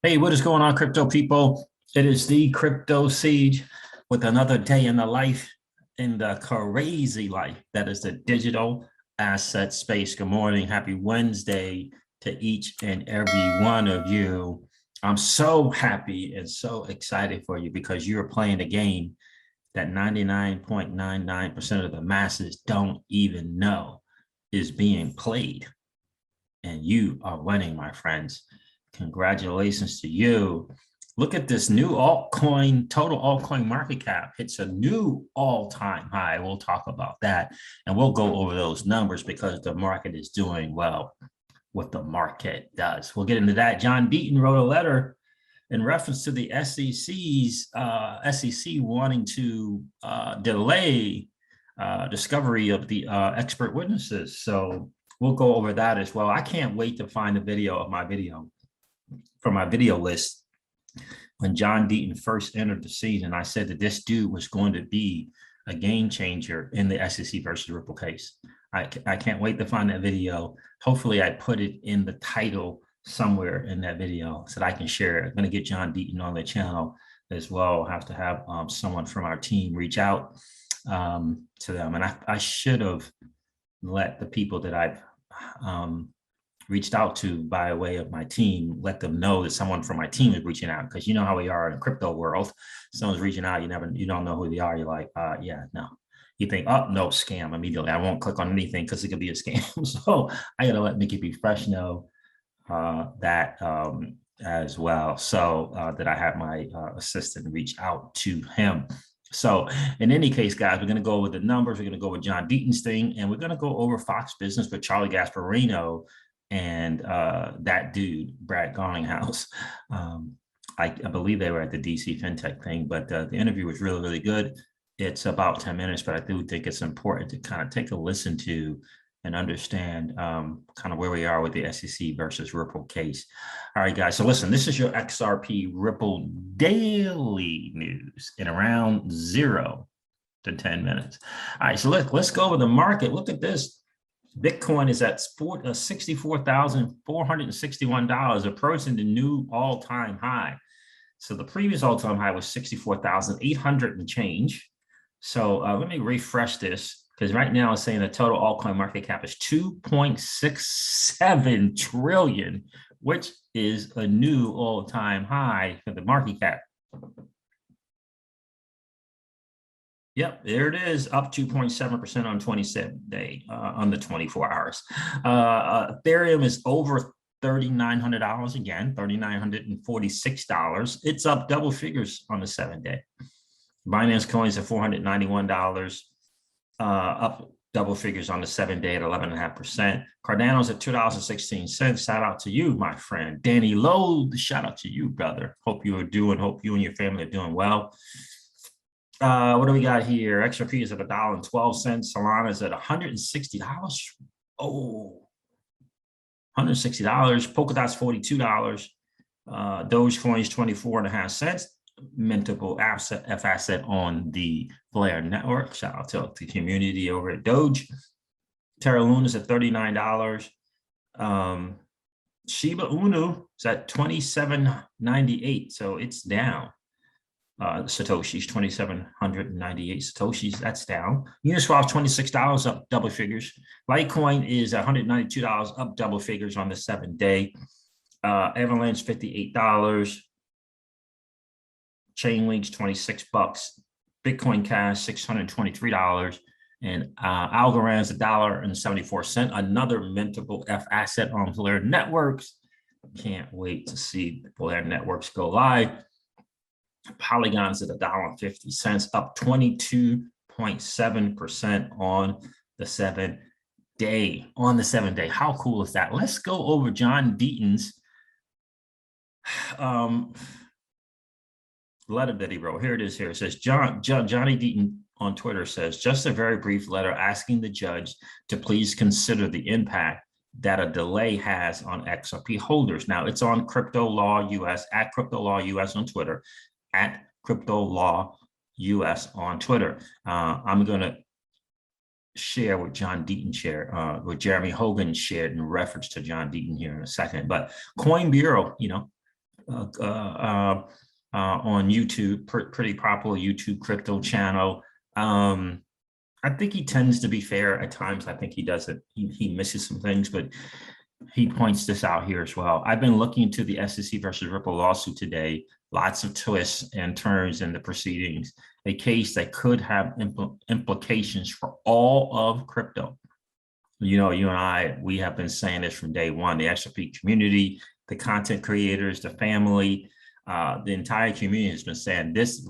Hey, what is going on, crypto people? It is the Crypto Siege with another day in the life, in the crazy life that is the digital asset space. Good morning. Happy Wednesday to each and every one of you. I'm so happy and so excited for you because you're playing a game that 99.99% of the masses don't even know is being played. And you are winning, my friends. Congratulations to you. Look at this new altcoin, total altcoin market cap hits a new all-time high. We'll talk about that and we'll go over those numbers because the market is doing well. What the market does. We'll get into that. John Deaton wrote a letter in reference to the SEC's SEC wanting to delay discovery of the expert witnesses. So we'll go over that as well. I can't wait to find a video of my video from my video list when John Deaton first entered the scene, and I said that this dude was going to be a game changer in the SEC versus Ripple case. I can't wait to find that video. Hopefully I put it in the title somewhere in that video so that I can share it. I'm going to get John Deaton on the channel as well. I'll have to have someone from our team reach out to them. And I should have let the people that I've reached out to by way of my team, let them know that someone from my team is reaching out, because you know how we are in the crypto world. Someone's reaching out, you don't know who they are. You're like, yeah, no. You think, oh, no, scam immediately. I won't click on anything because it could be a scam. So I got to let Mickey B. Fresh know that as well. So that I have my assistant reach out to him. So in any case, guys, we're going to go over the numbers. We're going to go with John Deaton's thing, and we're going to go over Fox Business with Charlie Gasparino and that dude, Brad Garlinghouse. I believe they were at the DC FinTech thing, but the interview was really, really good. It's about 10 minutes, but I do think it's important to kind of take a listen to and understand kind of where we are with the SEC versus Ripple case. All right, guys. So listen, this is your XRP Ripple daily news in around 0 to 10 minutes. All right, so let's go over the market. Look at this. Bitcoin is at $64,461, approaching the new all-time high. So the previous all-time high was 64,800 and change. So let me refresh this, because right now it's saying the total altcoin market cap is 2.67 trillion, which is a new all-time high for the market cap. Yep, there it is, up 2.7% on 27-day, on the 24 hours. Ethereum is over $3,900 again, $3,946. It's up double figures on the 7-day. Binance coins at $491, up double figures on the 7-day at 11.5%. Cardano's at $2.16. Shout out to you, my friend. Danny Lowe, shout out to you, brother. Hope you and your family are doing well. What do we got here? XRP is at $1.12. Solana is at $160. Oh, $160. Polkadot's $42. Dogecoin's 24.5 cents. Mintable asset on the Flare network. Shout out to the community over at Doge. Terra Luna's at $39. Shiba Inu is at $27.98, so it's down. Satoshi's 2,798 Satoshis, that's down. Uniswap $26, up double figures. Litecoin is $192, up double figures on the 7-day. Avalanche $58. Chainlink's $26. Bitcoin Cash $623. And Algorand's $1.74. Another mintable F asset on Flare Networks. Can't wait to see Flare Networks go live. Polygon's at $1.50, up 22.7% on the 7-day. On the 7-day, how cool is that? Let's go over John Deaton's letter that he wrote. Here it is. Here it says, Johnny Deaton on Twitter says, just a very brief letter asking the judge to please consider the impact that a delay has on XRP holders. Now it's on Crypto Law US, at Crypto Law US on Twitter, at Crypto Law US on Twitter. I'm going to share what John Deaton shared, what Jeremy Hogan shared in reference to John Deaton here in a second. But Coin Bureau, on YouTube, pretty popular YouTube crypto channel. I think he tends to be fair at times. I think he does it. He misses some things, but he points this out here as well. I've been looking into the SEC versus Ripple lawsuit today. Lots of twists and turns in the proceedings. A case that could have implications for all of crypto. You know, you and I, we have been saying this from day one. The XRP community, the content creators, the family, the entire community has been saying this.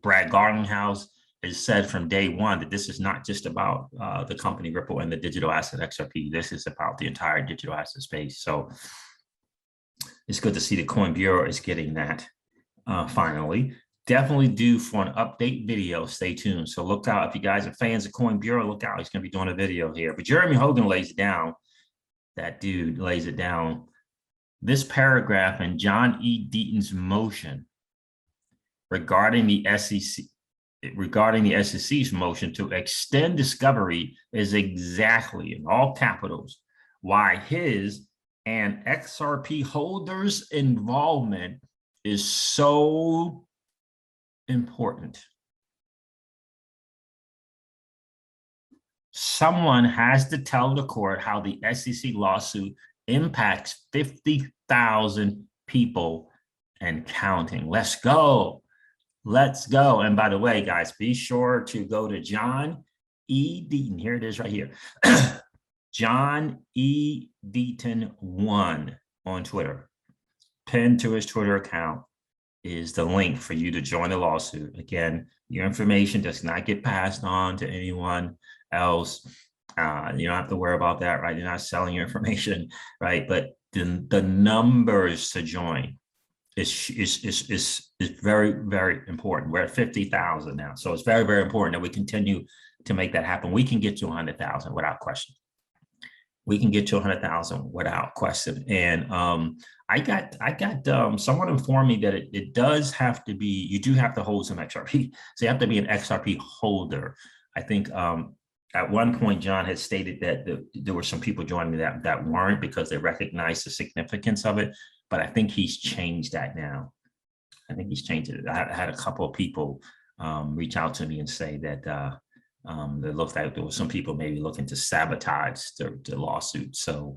Brad Garlinghouse has said from day one that this is not just about the company Ripple and the digital asset XRP. This is about the entire digital asset space. So it's good to see the Coin Bureau is getting that finally. Definitely due for an update video. Stay tuned. So look out. If you guys are fans of Coin Bureau, look out. He's going to be doing a video here. But Jeremy Hogan lays it down. That dude lays it down. This paragraph in John E. Deaton's motion regarding the SEC's motion to extend discovery is exactly, in all capitals, why his and XRP holders' involvement is so important. Someone has to tell the court how the SEC lawsuit impacts 50,000 people and counting. Let's go. Let's go. And by the way, guys, be sure to go to John E. Deaton. Here it is right here. John E. Deaton 1 on Twitter. Pinned to his Twitter account is the link for you to join the lawsuit. Again, your information does not get passed on to anyone else. You don't have to worry about that, right? You're not selling your information, right? But the numbers to join is very, very important. We're at 50,000 now. So it's very, very important that we continue to make that happen. We can get to 100,000 without question. We can get to 100,000 without question. And I got someone informed me that it does have to be, you do have to hold some XRP. So you have to be an XRP holder. I think at one point, John had stated that there were some people joining me that weren't because they recognized the significance of it. But I think he's changed that now. I think he's changed it. I had a couple of people reach out to me and say that it looked like there was some people maybe looking to sabotage the lawsuit. So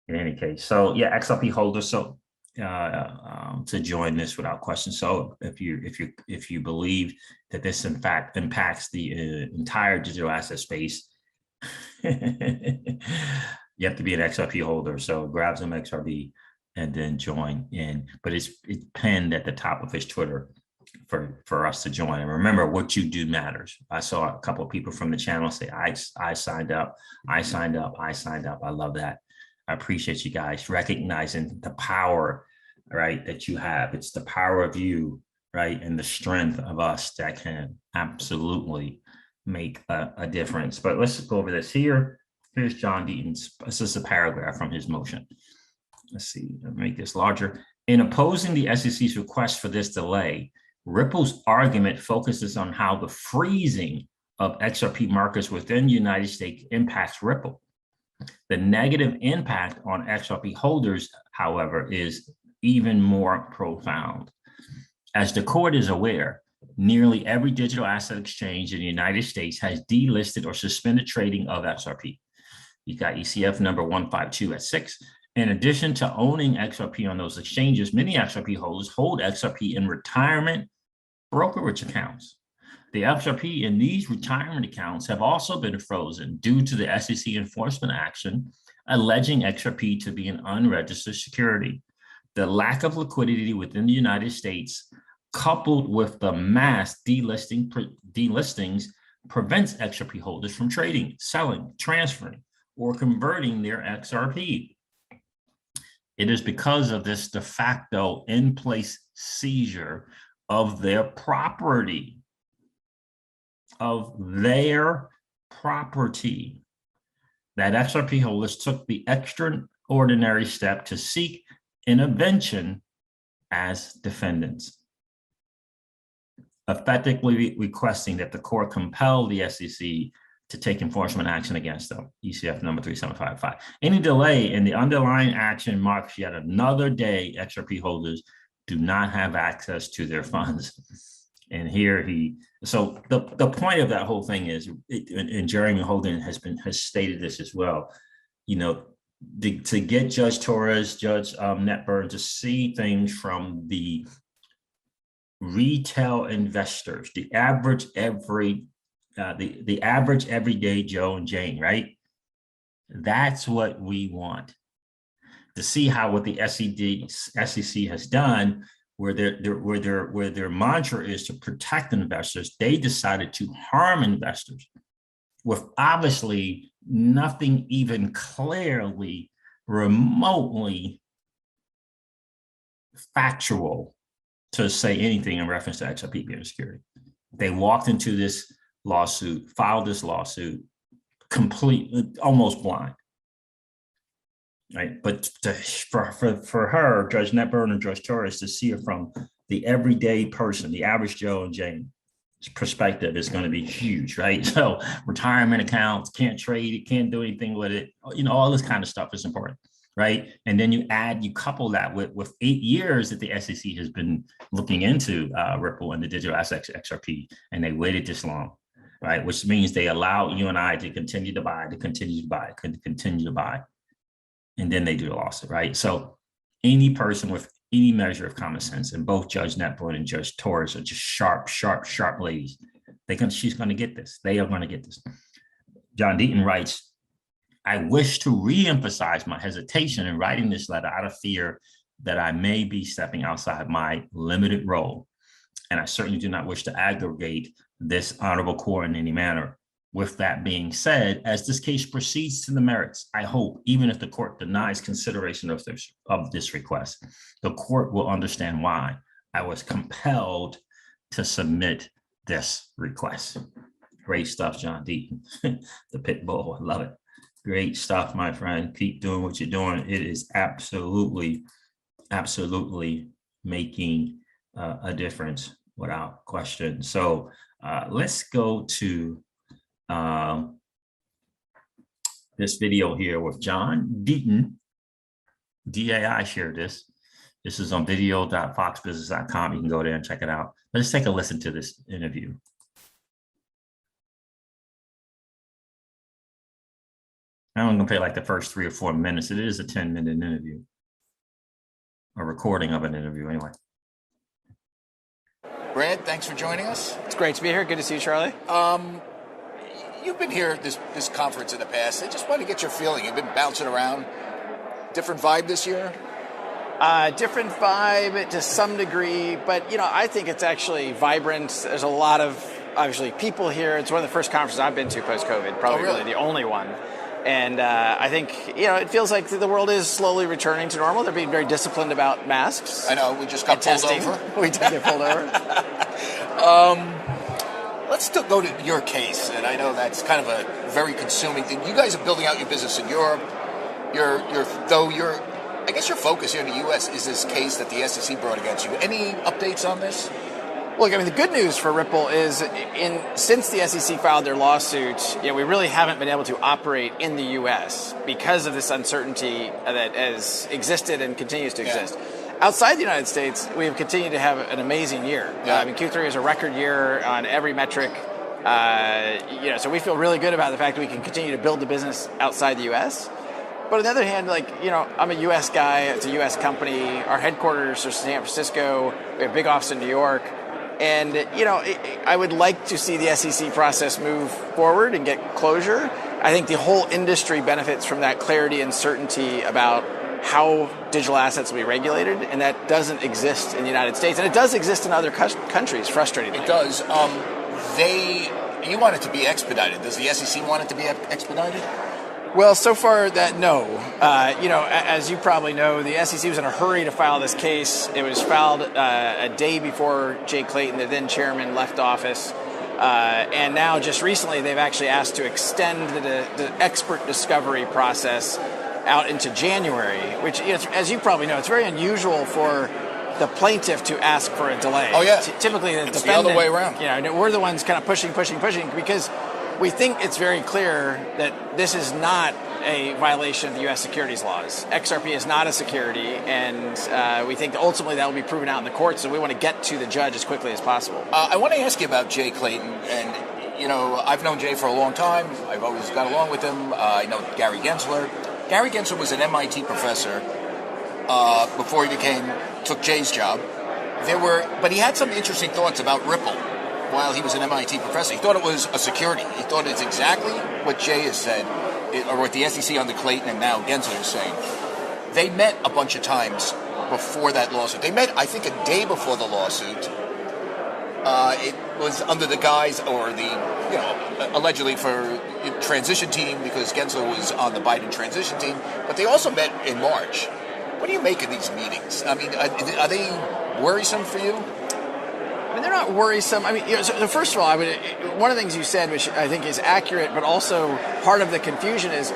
in any case, so yeah, XRP holders, so to join this without question. So if you believe that this in fact impacts the entire digital asset space, you have to be an XRP holder. So grab some XRP and then join in. But it's pinned at the top of his Twitter for us to join. And remember, what you do matters. I saw a couple of people from the channel say, I signed up, I signed up, I signed up. I love that. I appreciate you guys recognizing the power, right, that you have. It's the power of you, right, and the strength of us that can absolutely make a difference. But let's go over this here. Here's John Deaton's, this is a paragraph from his motion. Let's see, make this larger. In opposing the SEC's request for this delay, Ripple's argument focuses on how the freezing of XRP markets within the United States impacts Ripple. The negative impact on XRP holders, however, is even more profound. As the court is aware, nearly every digital asset exchange in the United States has delisted or suspended trading of XRP. You got ECF number 152 at 6. In addition to owning XRP on those exchanges, many XRP holders hold XRP in retirement brokerage accounts. The XRP in these retirement accounts have also been frozen due to the SEC enforcement action alleging XRP to be an unregistered security. The lack of liquidity within the United States, coupled with the mass delistings, prevents XRP holders from trading, selling, transferring, or converting their XRP. It is because of this de facto in-place seizure of their property, that XRP holders took the extraordinary step to seek intervention as defendants, effectively requesting that the court compel the SEC to take enforcement action against them. ECF number 3755. Any delay in the underlying action marks yet another day XRP holders do not have access to their funds. And here so the point of that whole thing is, and Jeremy Hogan has stated this as well, to get Judge Torres, Judge Netburn to see things from the retail investors, the average everyday Joe and Jane, right? That's what we want. To see how what the SEC has done, where their mantra is to protect investors, they decided to harm investors with obviously nothing even clearly, remotely factual to say anything in reference to XRP being a security. They walked into this lawsuit, filed this lawsuit, almost blind, right? But for her, Judge Netburn and Judge Torres, to see it from the everyday person, the average Joe and Jane perspective is going to be huge, right? So retirement accounts, can't trade it, can't do anything with it. All this kind of stuff is important, right? And then you couple that with 8 years that the SEC has been looking into Ripple and the digital assets XRP, and they waited this long, right? Which means they allow you and I to continue to buy, and then they do the lawsuit, right? So any person with any measure of common sense, and both Judge Netburn and Judge Torres are just sharp ladies. She's going to get this. They are going to get this. John Deaton writes, I wish to re-emphasize my hesitation in writing this letter out of fear that I may be stepping outside my limited role. And I certainly do not wish to aggravate this honorable court in any manner. With that being said, as this case proceeds to the merits, I hope, even if the court denies consideration of this request, the court will understand why I was compelled to submit this request. Great stuff, John Deaton, the pit bull. I love it. Great stuff, my friend. Keep doing what you're doing. It is absolutely making a difference without question. So let's go to this video here with John Deaton. DAI shared this. This is on video.foxbusiness.com. You can go there and check it out. Let's take a listen to this interview. I'm going to play like the first 3 or 4 minutes. It is a 10-minute interview, a recording of an interview anyway. Brad, thanks for joining us. It's great to be here. Good to see you, Charlie. You've been here at this conference in the past. I just want to get your feeling. You've been bouncing around. Different vibe this year? Different vibe to some degree, but I think it's actually vibrant. There's a lot of obviously people here. It's one of the first conferences I've been to post-COVID, probably really the only one. And I think it feels like the world is slowly returning to normal. They're being very disciplined about masks. I know, we just got pulled over. We did get pulled over. Let's go to your case, and I know that's kind of a very consuming thing. You guys are building out your business in Europe. I guess your focus here in the U.S. is this case that the SEC brought against you. Any updates on this? Look, I mean, the good news for Ripple is since the SEC filed their lawsuit, we really haven't been able to operate in the U.S. because of this uncertainty that has existed and continues to exist. Outside the United States, we have continued to have an amazing year. I mean, Q3 is a record year on every metric. So we feel really good about the fact that we can continue to build the business outside the U.S. But on the other hand, I'm a U.S. guy. It's a U.S. company. Our headquarters are San Francisco. We have a big office in New York. And, I would like to see the SEC process move forward and get closure. I think the whole industry benefits from that clarity and certainty about how digital assets will be regulated, and that doesn't exist in the United States. And it does exist in other countries, frustratingly. It does. You want it to be expedited. Does the SEC want it to be expedited? Well, so far no. As you probably know, the SEC was in a hurry to file this case. It was filed a day before Jay Clayton, the then chairman, left office. And now, just recently, they've actually asked to extend the expert discovery process out into January, which, as you probably know, it's very unusual for the plaintiff to ask for a delay. Oh, yeah. Typically, the it's defendant, the other way around. We're the ones kind of pushing, because we think it's very clear that this is not a violation of the U.S. securities laws. XRP is not a security, and we think ultimately that will be proven out in the courts, so we want to get to the judge as quickly as possible. I want to ask you about Jay Clayton, and I've known Jay for a long time. I've always got along with him. I know Gary Gensler. Gary Gensler was an MIT professor before he took Jay's job. But he had some interesting thoughts about Ripple while he was an MIT professor. He thought it was a security. He thought it's exactly what Jay has said, or what the SEC under Clayton and now Gensler is saying. They met a bunch of times before that lawsuit. They met, I think, a day before the lawsuit. It was under the guise, or allegedly for transition team, because Gensler was on the Biden transition team. But they also met in March. What do you make of these meetings? I mean, are they worrisome for you? I mean, they're not worrisome. I mean, so first of all, one of the things you said, which I think is accurate, but also part of the confusion is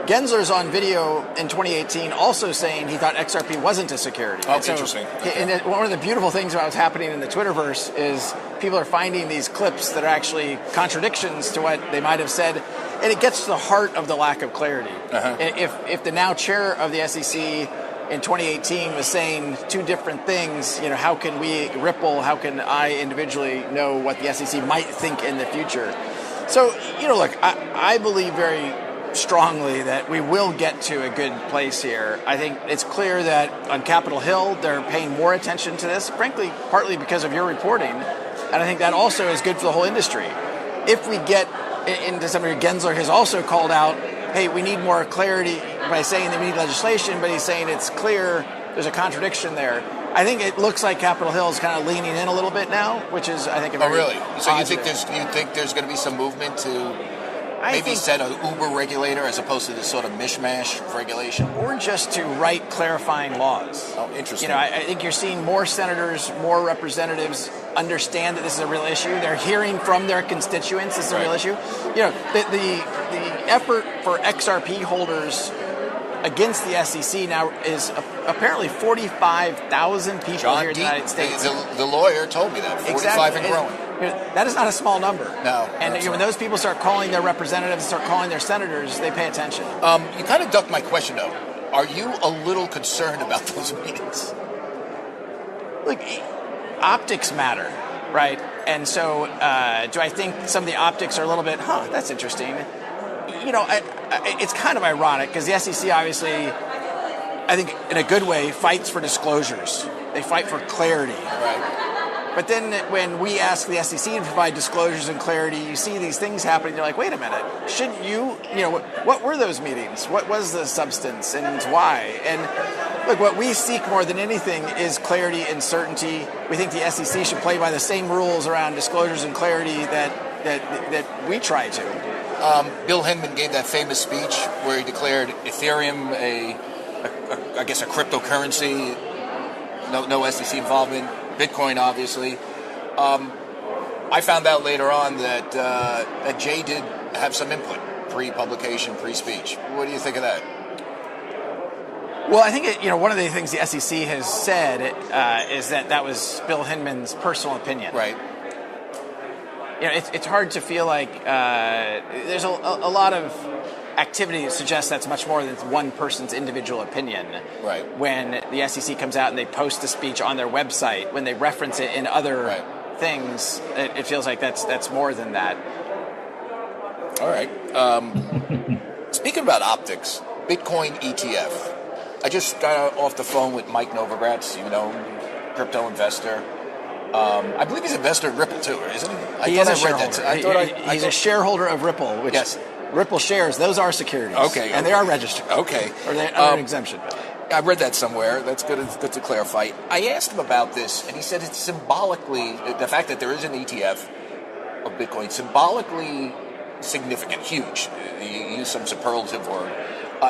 Gensler's on video in 2018 also saying he thought XRP wasn't a security. Oh, interesting. And one of the beautiful things about what's happening in the Twitterverse is people are finding these clips that are actually contradictions to what they might have said, and it gets to the heart of the lack of clarity. Uh-huh. If the now chair of the SEC in 2018 was saying two different things, how can we, Ripple, how can I individually know what the SEC might think in the future? So, look, I believe very strongly that we will get to a good place here. I think it's clear that on Capitol Hill, they're paying more attention to this, frankly, partly because of your reporting. And I think that also is good for the whole industry. If we get into something, Gensler has also called out, hey, we need more clarity by saying that we need legislation, but he's saying it's clear there's a contradiction there. I think it looks like Capitol Hill is kind of leaning in a little bit now, which is, I think, a very really? So positive. you think there's going to be some movement to maybe set an Uber regulator as opposed to this sort of mishmash of regulation? Or just to write clarifying laws. Oh, interesting. I think you're seeing more senators, more representatives understand that this is a real issue. They're hearing from their constituents this is a real issue. The effort for XRP holders against the SEC now is apparently 45,000 people here in the United States. The lawyer told me that, 45 and growing. That is not a small number. No. And when those people start calling their representatives, start calling their senators, they pay attention. You kind of ducked my question, though. Are you a little concerned about those meetings? Look, optics matter, right? And so do I think some of the optics are a little bit, that's interesting. It's kind of ironic because the SEC obviously, I think in a good way, fights for disclosures. They fight for clarity. Right. But then when we ask the SEC to provide disclosures and clarity, you see these things happening. You're like, wait a minute, shouldn't you, what were those meetings? What was the substance and why? And look, what we seek more than anything is clarity and certainty. We think the SEC should play by the same rules around disclosures and clarity that we try to. Bill Hinman gave that famous speech where he declared Ethereum I guess a cryptocurrency, no SEC involvement, Bitcoin obviously. I found out later on that Jay did have some input pre-publication, pre-speech. What do you think of that? Well, I think one of the things the SEC has said is that was Bill Hinman's personal opinion. Right. It's hard to feel like there's a lot of activity that suggests that's much more than one person's individual opinion. Right. When the SEC comes out and they post a speech on their website, when they reference it in other things, it feels like that's more than that. All right. Speaking about optics, Bitcoin ETF. I just got off the phone with Mike Novogratz, crypto investor. I believe he's an investor in Ripple too, isn't he? He is a shareholder. He's a shareholder of Ripple, which Ripple shares, those are securities. Okay. And they are registered. Okay. Or they're under an exemption. I read that somewhere. That's good to clarify. I asked him about this, and he said it's symbolically, the fact that there is an ETF of Bitcoin, symbolically significant, huge. He used some superlative word.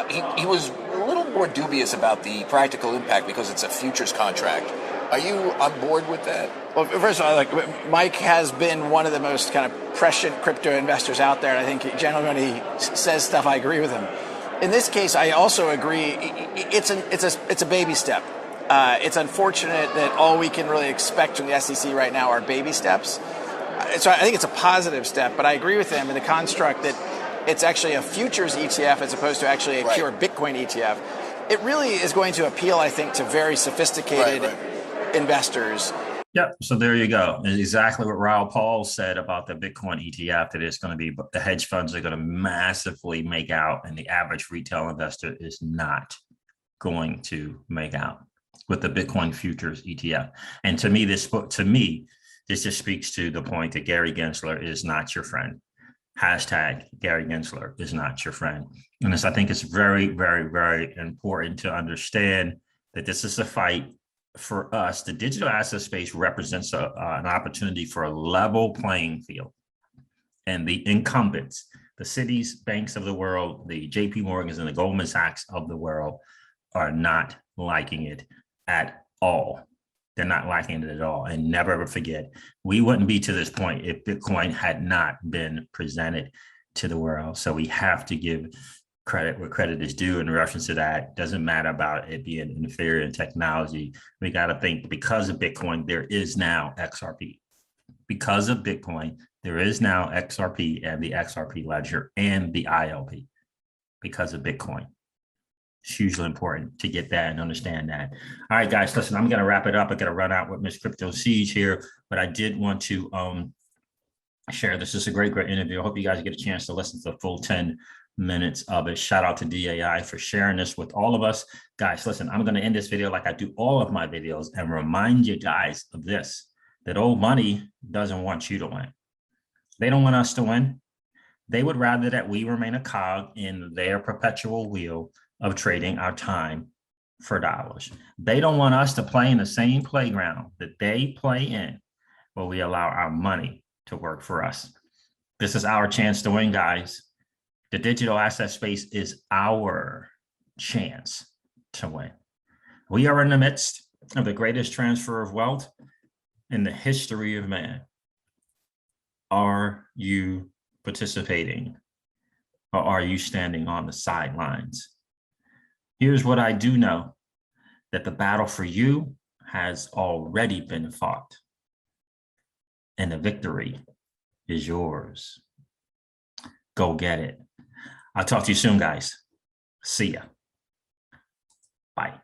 He was a little more dubious about the practical impact because it's a futures contract. Are you on board with that? Well, first of all, Mike has been one of the most kind of prescient crypto investors out there, and I think generally when he says stuff, I agree with him. In this case, I also agree. It's a baby step. It's unfortunate that all we can really expect from the SEC right now are baby steps. So I think it's a positive step, but I agree with him in the construct that it's actually a futures ETF as opposed to actually a pure Bitcoin ETF. It really is going to appeal, I think, to very sophisticated investors. Yep. So there you go. It's exactly what Raoul Paul said about the Bitcoin ETF, that it's going to be, the hedge funds are going to massively make out, and the average retail investor is not going to make out with the Bitcoin futures ETF. And to me, this just speaks to the point that Gary Gensler is not your friend. Hashtag Gary Gensler is not your friend. And I think it's very, very, very important to understand that this is a fight for us. The digital asset space represents an opportunity for a level playing field. And the incumbents, the Cities, banks of the world, the JP Morgans and the Goldman Sachs of the world are not liking it at all. They're not liking it at all. And never ever forget, we wouldn't be to this point if Bitcoin had not been presented to the world. So we have to give credit where credit is due in reference to that. Doesn't matter about it being inferior in technology. We got to think, because of Bitcoin, there is now XRP. Because of Bitcoin, there is now XRP and the XRP ledger and the ILP because of Bitcoin. It's hugely important to get that and understand that. All right, guys, listen, I'm going to wrap it up. I got to run out with Miss Crypto Siege here, but I did want to share this. This is a great interview. I hope you guys get a chance to listen to the full 10 minutes of it. Shout out to DAI for sharing this with all of us. Guys, listen, I'm going to end this video like I do all of my videos and remind you guys of this, that old money doesn't want you to win. They don't want us to win. They would rather that we remain a cog in their perpetual wheel of trading our time for dollars. They don't want us to play in the same playground that they play in, where we allow our money to work for us. This is our chance to win, guys. The digital asset space is our chance to win. We are in the midst of the greatest transfer of wealth in the history of man. Are you participating, or are you standing on the sidelines? Here's what I do know, that the battle for you has already been fought, and the victory is yours. Go get it. I'll talk to you soon, guys. See ya. Bye.